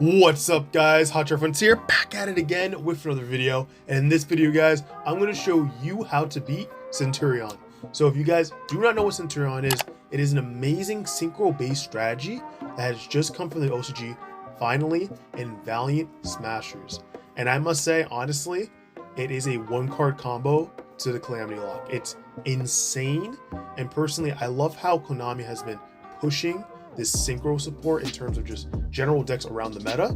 What's up guys, HOTSHOTFRONTIER back at it again with another video, and in this video guys I'm going to show you how to beat Centurion. So if you guys do not know what Centurion is, it is an amazing synchro based strategy that has just come from the OCG finally in Valiant Smashers, and I must say honestly it is a one card combo to the Calamity Lock. It's insane, and personally I love how Konami has been pushing this synchro support in terms of just general decks around the meta.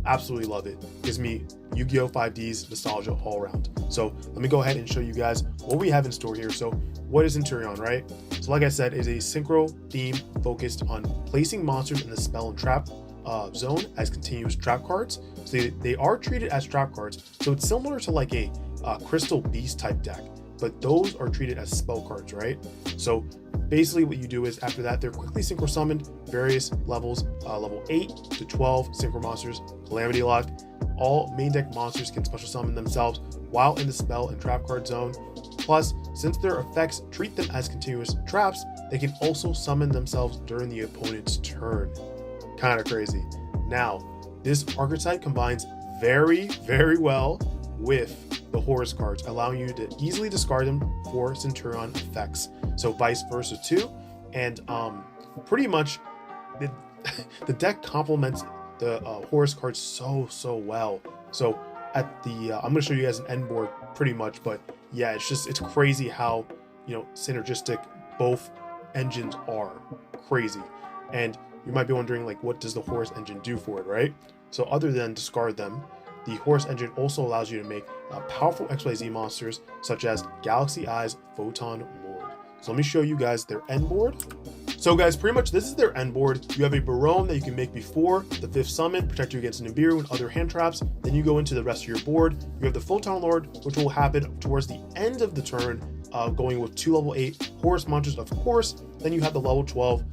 Absolutely love it. Gives me Yu-Gi-Oh! 5D's nostalgia all around. So let me go ahead and show you guys what we have in store here. So what is Centurion, right? So like I said, is a synchro theme focused on placing monsters in the spell and trap zone as continuous trap cards. So they are treated as trap cards. So it's similar to like a Crystal Beast type deck, but those are treated as spell cards, right? So basically what you do is after that, they're quickly synchro summoned, various levels, level 8 to 12 synchro monsters, Calamity Lock. All main deck monsters can special summon themselves while in the spell and trap card zone. Plus, since their effects treat them as continuous traps, they can also summon themselves during the opponent's turn. Kind of crazy. Now, this archetype combines very well with the Horus cards, allowing you to easily discard them for Centurion effects. So vice versa too, and pretty much the deck complements the Horus cards so well. So at the I'm going to show you guys an end board pretty much, but yeah, it's crazy how, you know, synergistic both engines are. Crazy. And you might be wondering, like, what does the Horus engine do for it, right? So other than discard them, the Horus engine also allows you to make powerful XYZ monsters such as Galaxy Eyes Photon Lord. So let me show you guys their end board. So guys, pretty much this is their end board. You have a Barone that you can make before the 5th summon, protect you against Nibiru and other hand traps. Then you go into the rest of your board. You have the Photon Lord, which will happen towards the end of the turn, going with 2 level 8 Horus monsters, of course. Then you have the level 12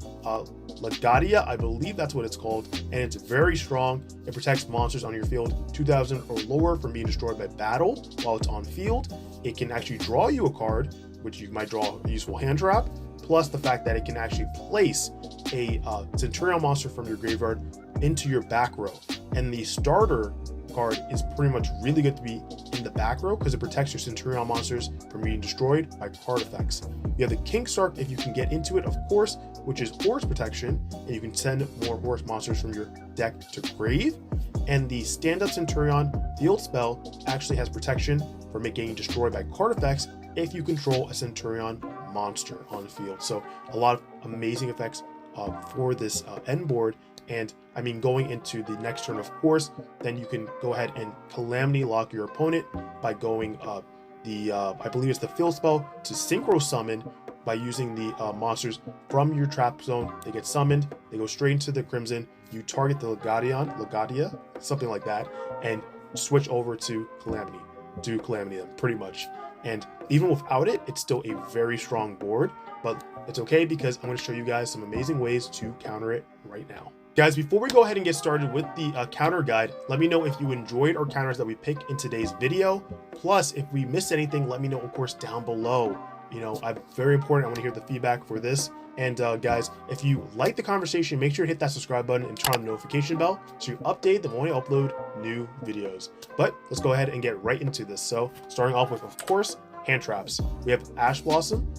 Legadia, I believe that's what it's called, and it's very strong. It protects monsters on your field 2000 or lower from being destroyed by battle while it's on field. It can actually draw you a card, which you might draw a useful hand trap, plus the fact that it can actually place a Centurion monster from your graveyard into your back row. And the starter card is pretty much really good to be in the back row because it protects your Centurion monsters from being destroyed by card effects. You have the King Sark if you can get into it, of course, which is Horus protection, and you can send more Horus monsters from your deck to grave. And the stand-up Centurion field spell actually has protection from it getting destroyed by card effects if you control a Centurion monster on the field. So a lot of amazing effects for this end board. And I mean, going into the next turn, of course, then you can go ahead and Calamity Lock your opponent by going I believe it's the field spell to synchro summon by using the monsters from your trap zone. They get summoned, they go straight into the Crimson, you target the Legadia, something like that, and switch over to Calamity, do Calamity them, pretty much. And even without it, it's still a very strong board, but it's okay because I'm going to show you guys some amazing ways to counter it right now. Guys, before we go ahead and get started with the counter guide, let me know if you enjoyed our counters that we pick in today's video. Plus, if we missed anything, let me know, of course, down below. You know, very important. I want to hear the feedback for this. And guys, if you like the conversation, make sure to hit that subscribe button and turn on the notification bell so you update the moment I upload new videos. But let's go ahead and get right into this. So starting off with, of course, hand traps. We have Ash Blossom,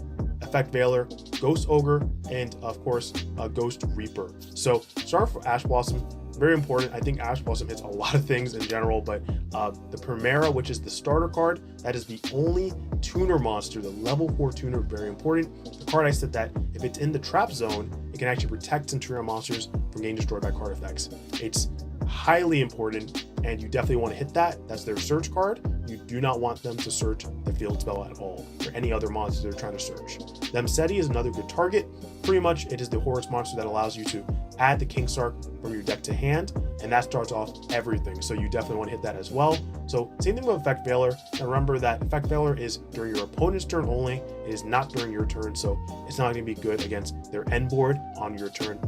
Effect Veiler, Ghost Ogre, and of course Ghost Reaper. So starting for Ash Blossom, very important. I think Ash Blossom hits a lot of things in general, but the Primera, which is the starter card, that is the only tuner monster, the level 4 tuner, very important. The card I said that if it's in the trap zone, it can actually protect Centurion monsters from getting destroyed by card effects. It's highly important, and you definitely want to hit that. That's their search card. You do not want them to search the field spell at all, or any other monster they're trying to search. Lemseti is another good target. Pretty much it is the Horus monster that allows you to add the King Sark from your deck to hand, and that starts off everything, so you definitely want to hit that as well. So same thing with Effect Veiler, and remember that Effect Veiler is during your opponent's turn only. It is not during your turn, so it's not going to be good against their end board on your turn.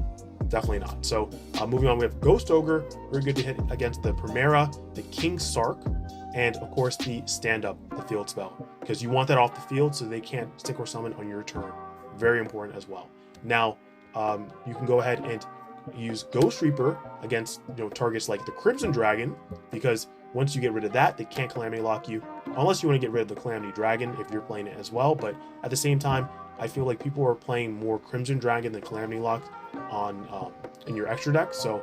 Definitely not. So moving on, we have Ghost Ogre, very good to hit against the Primera, the King Sark, and of course the stand-up, the field spell, because you want that off the field so they can't synchro summon on your turn. Very important as well. Now you can go ahead and use Ghost Reaper against targets like the Crimson Dragon, because once you get rid of that, they can't Calamity Lock you, unless you want to get rid of the Calamity Dragon if you're playing it as well. But at the same time, I feel like people are playing more Crimson Dragon than Calamity Lock on in your extra deck, so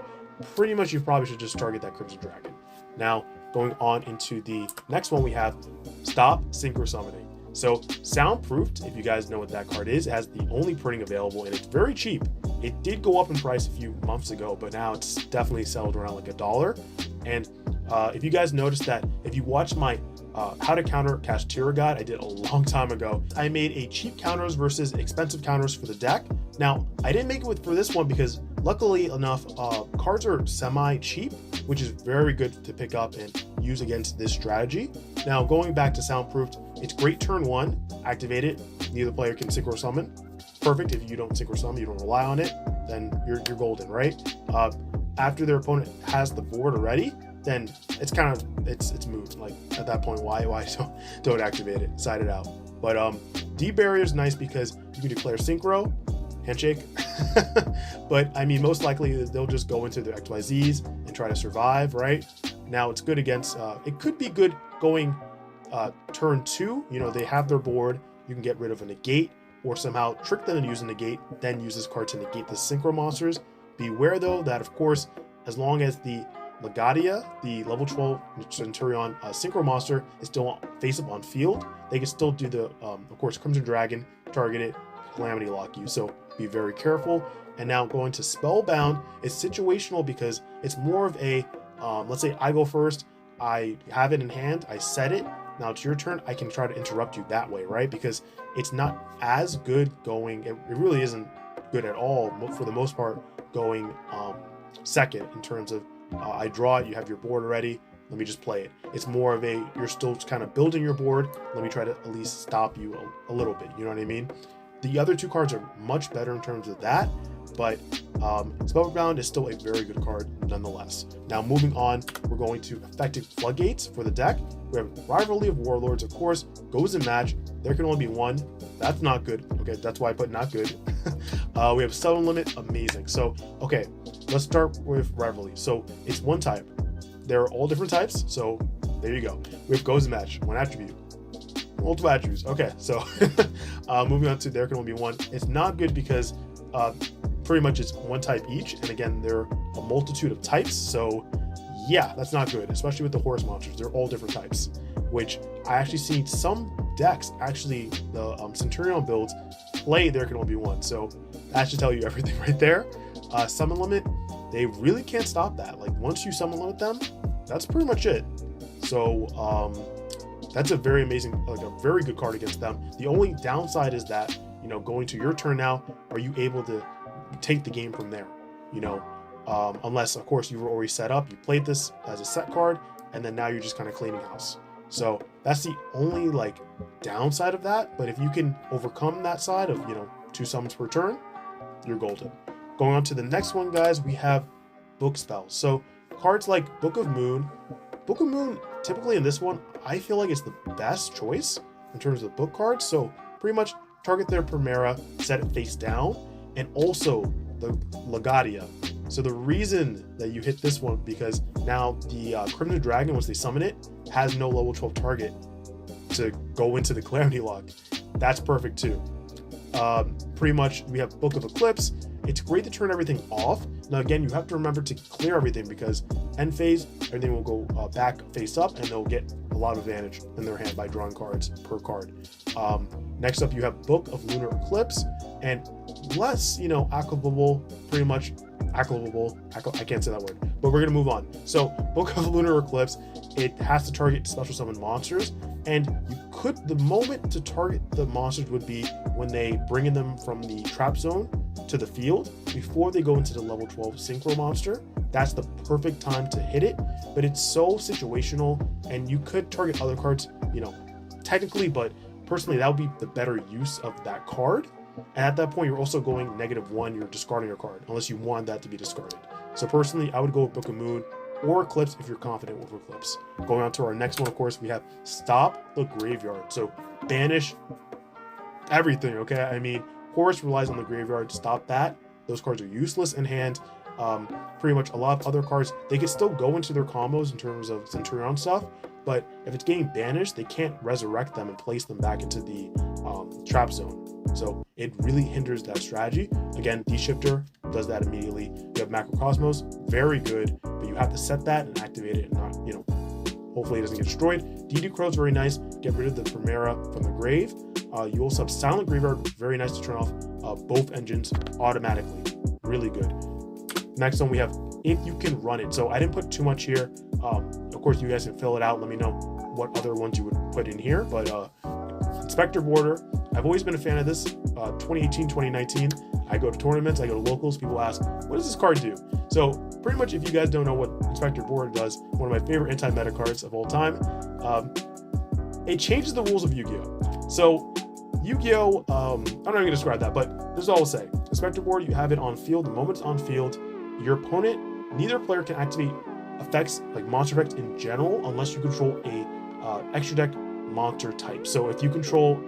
pretty much you probably should just target that Crimson Dragon. Now, going on into the next one, we have Stop Synchro Summoning. So Soundproofed, if you guys know what that card is, it has the only printing available, and it's very cheap. It did go up in price a few months ago, but now it's definitely settled around like $1. And if you guys noticed that, if you watched my how to counter Kashtira guide I did a long time ago, I made a cheap counters versus expensive counters for the deck. Now, I didn't make it for this one because luckily enough, cards are semi-cheap, which is very good to pick up and use against this strategy. Now, going back to Soundproofed, it's great turn 1, activate it, neither player can synchro summon. Perfect. If you don't synchro summon, you don't rely on it, then you're golden, right? After their opponent has the board already, then it's kind of it's moved. Like at that point, why don't activate it, side it out. But Deep Barrier is nice because you can declare synchro, handshake. But I mean, most likely they'll just go into their XYZs and try to survive, right? Now it's good against it could be good going turn 2. They have their board, you can get rid of a negate or somehow trick them into using negate, then use this card to negate the synchro monsters. Beware though that, of course, as long as the Legadia, the level 12 Centurion synchro monster, is still face up on field, they can still do the of course Crimson Dragon, target it, Calamity Lock you, so be very careful. And now going to Spellbound, it's situational because it's more of a let's say I go first, I have it in hand, I set it, now it's your turn, I can try to interrupt you that way, right? Because it's not as good going, it really isn't good at all for the most part going second in terms of I draw it, you have your board already, let me just play it. It's more of a, you're still kind of building your board, let me try to at least stop you a little bit, you know what I mean? The other two cards are much better in terms of that, but Spellbound is still a very good card nonetheless. Now moving on, we're going to Effective Floodgates for the deck. We have Rivalry of Warlords, of course, goes in match. There can only be one. That's not good. Okay, that's why I put not good. We have Summon Limit, amazing. So, okay, let's start with Rivalry. So it's one type. They're all different types, so there you go. We have goes in match, one attribute. Multiple attributes. Okay, so moving on to there can only be one. It's not good because pretty much it's one type each, and again, there are a multitude of types, so yeah, that's not good, especially with the horse monsters. They're all different types, which I actually see some decks, actually the Centurion builds, play there can only be one, so that should tell you everything right there. Summon Limit, they really can't stop that. Like once you summon limit them, that's pretty much it. So that's a very amazing, like a very good card against them. The only downside is that, going to your turn now, are you able to take the game from there? Unless of course you were already set up, you played this as a set card, and then now you're just kind of cleaning house. So that's the only like downside of that. But if you can overcome that side of 2 summons per turn, you're golden. Going on to the next one, guys, we have book spells. So cards like Book of Moon typically in this one, I feel like it's the best choice in terms of book cards. So pretty much target their Primera, set it face down, and also the Legadia. So the reason that you hit this one, because now the Crimson Dragon, once they summon it, has no level 12 target to go into the Calamity Lock. That's perfect too. Pretty much we have Book of Eclipse. It's great to turn everything off. Now again, you have to remember to clear everything because end phase, everything will go back face up, and they'll get a lot of advantage in their hand by drawing cards per card. Next up, you have Book of Lunar Eclipse, and less, applicable, pretty much applicable. I can't say that word, but we're gonna move on. So Book of Lunar Eclipse, it has to target special summon monsters, and the moment to target the monsters would be when they bring in them from the trap zone to the field before they go into the level 12 synchro monster. That's the perfect time to hit it, but it's so situational, and you could target other cards, technically, but personally that would be the better use of that card. And at that point, you're also going -1, you're discarding your card unless you want that to be discarded. So personally, I would go with Book of Moon or Eclipse if you're confident with Eclipse. Going on to our next one, of course, we have Stop the Graveyard. So banish everything, okay? I mean, Horus relies on the graveyard to stop that. Those cards are useless in hand. Pretty much a lot of other cards, they can still go into their combos in terms of Centurion stuff, but if it's getting banished, they can't resurrect them and place them back into the trap zone. So it really hinders that strategy. Again, D-Shifter does that immediately. You have Macrocosmos, very good, but you have to set that and activate it and not, hopefully it doesn't get destroyed. DD Crow is very nice. Get rid of the Primera from the grave. You also have Silent Graveyard, very nice to turn off both engines automatically. Really good. Next one we have If You Can Run It. So I didn't put too much here. Of course, you guys can fill it out. Let me know what other ones you would put in here. But Inspector Border, I've always been a fan of this. 2018, 2019, I go to tournaments, I go to locals, people ask, what does this card do? So pretty much if you guys don't know what Inspector Border does, one of my favorite anti-meta cards of all time, it changes the rules of Yu-Gi-Oh! So Yu-Gi-Oh! I'm not going to describe that, but this is all I'll say. Inspector Border, you have it on field. The moment it's on field, your opponent, neither player can activate effects like monster effects in general unless you control a extra deck monster type. So if you control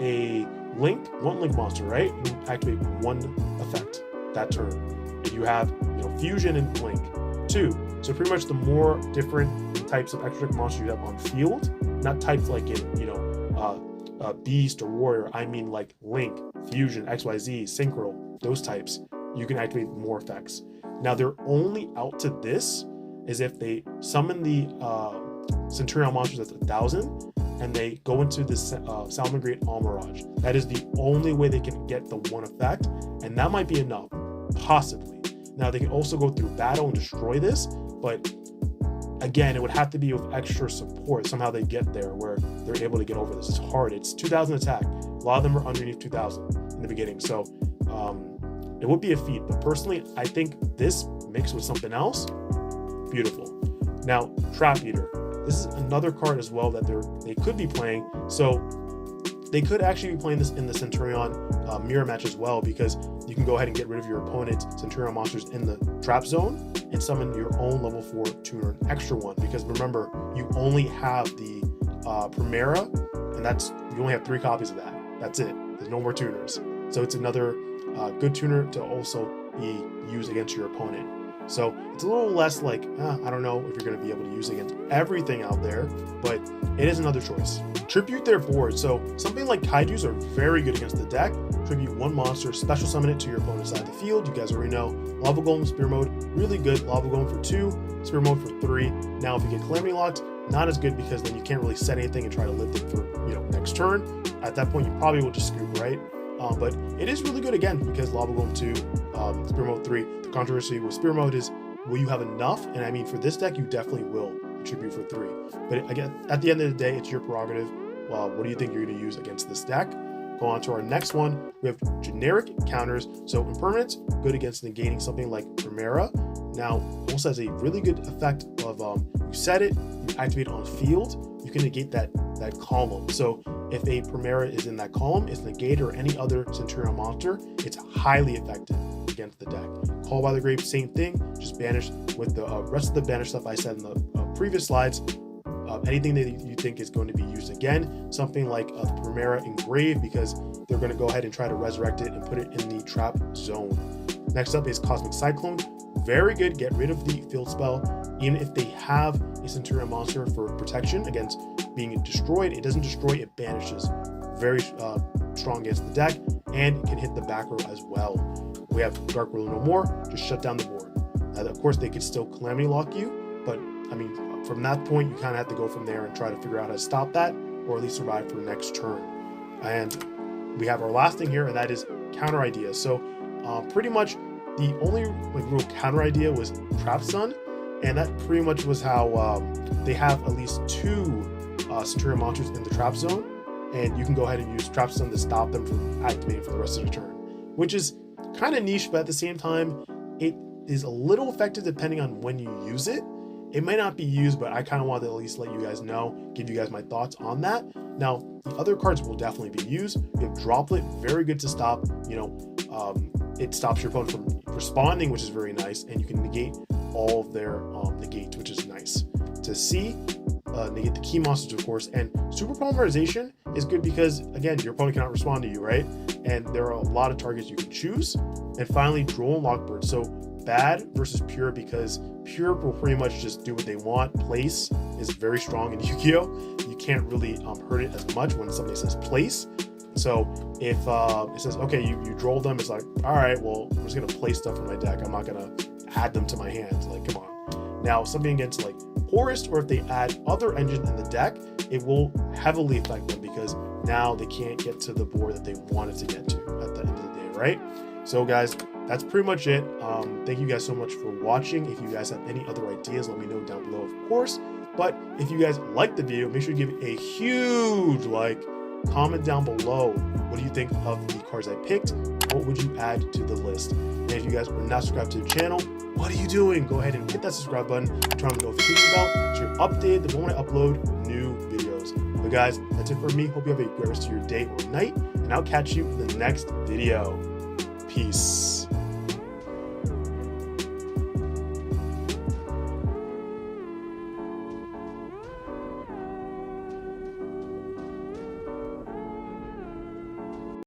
a one link monster, right, you activate one effect that turn, and you have fusion and link 2. So pretty much the more different types of extra deck monsters you have on field, not types like in beast or warrior, I mean like link, fusion, XYZ, synchro, those types, you can activate more effects. Now they're only out to this is if they summon the Centurion monsters at 1,000 and they go into this Salamangreat Almirage. That is the only way they can get the one effect, and that might be enough, possibly. Now they can also go through battle and destroy this, but again, it would have to be with extra support. Somehow they get there where they're able to get over this. It's hard. It's 2,000 attack. A lot of them are underneath 2,000 in the beginning, so it would be a feat. But personally, I think this mixed with something else, beautiful. Now, Trap Eater. This is another card as well that they could be playing. So they could actually be playing this in the Centurion mirror match as well, because you can go ahead and get rid of your opponent's Centurion monsters in the trap zone and summon your own level 4 tuner, an extra one. Because remember, you only have the Primera, and you only have 3 copies of that. That's it. There's no more tuners. So it's another good tuner to also be used against your opponent. So it's a little less like, I don't know if you're going to be able to use it against everything out there, but it is another choice. Tribute their board. So something like Kaijus are very good against the deck. Tribute one monster, special summon it to your opponent's side of the field. You guys already know. Lava Golem, Spear Mode, really good. Lava Golem for 2, Spear Mode for 3. Now if you get Calamity Locked, not as good because then you can't really set anything and try to lift it for next turn. At that point, you probably will just scoop, right? But it is really good again because Lava Golem 2, Spear Mode 3. The controversy with Spear Mode is, will you have enough? And I mean, for this deck, you definitely will Tribute for 3. But again, at the end of the day, it's your prerogative. What do you think you're going to use against this deck? Go on to our next one. We have generic counters. So Impermanence, good against negating something like Primera. Now, also has a really good effect of you set it, you activate it on field, you can negate that column. So if a Primera is in that column, it's negated, or any other Centurion monster, it's highly effective against the deck. Call by the Grave, same thing, just banish with the rest of the banish stuff I said in the previous slides. Anything that you think is going to be used again, something like the Primera Engrave, because they're going to go ahead and try to resurrect it and put it in the trap zone. Next up is Cosmic Cyclone. Very good, get rid of the field spell. Even if they have a Centurion monster for protection against being destroyed, it doesn't destroy, it banishes. Very strong against the deck, and it can hit the back row as well. We have Dark Ruler No More, just shut down the board. Of course, they could still Calamity Lock you, but I mean, from that point, you kind of have to go from there and try to figure out how to stop that, or at least survive for the next turn. And we have our last thing here, and that is counter ideas. So pretty much the only real counter idea was Trap Sun, and that pretty much was how they have at least 2 Centurion monsters in the trap zone, and you can go ahead and use Trap Sun to stop them from activating for the rest of the turn, which is kind of niche, but at the same time, it is a little effective depending on when you use it. It may not be used, but I kind of wanted to at least let you guys know, give you guys my thoughts on that. Now, the other cards will definitely be used. You have Droplet, very good to stop. It stops your opponent from responding, which is very nice, and you can negate all of their negates, which is nice to see. Negate the key monsters, of course, and Super Polymerization is good because, again, your opponent cannot respond to you, right? And there are a lot of targets you can choose. And finally, Droll and Lockbird. So bad versus pure, because pure will pretty much just do what they want. Place is very strong in Yu-Gi-Oh! You can't really hurt it as much when somebody says place. So if it says, okay, you draw them, it's like, all right, well, I'm just gonna place stuff in my deck. I'm not gonna add them to my hands. Like, come on. Now, something against like Horus, or if they add other engines in the deck, it will heavily affect them, because now they can't get to the board that they wanted to get to at the end of the day, right? So guys, that's pretty much it. Thank you guys so much for watching. If you guys have any other ideas, let me know down below, of course. But if you guys liked the video, make sure you give it a huge like. Comment down below, what do you think of the cards I picked? What would you add to the list? And if you guys are not subscribed to the channel, what are you doing? Go ahead and hit that subscribe button, turn on the notification bell so you're updated the moment I upload new videos. But guys, that's it for me. Hope you have a great rest of your day or night, and I'll catch you in the next video. Peace.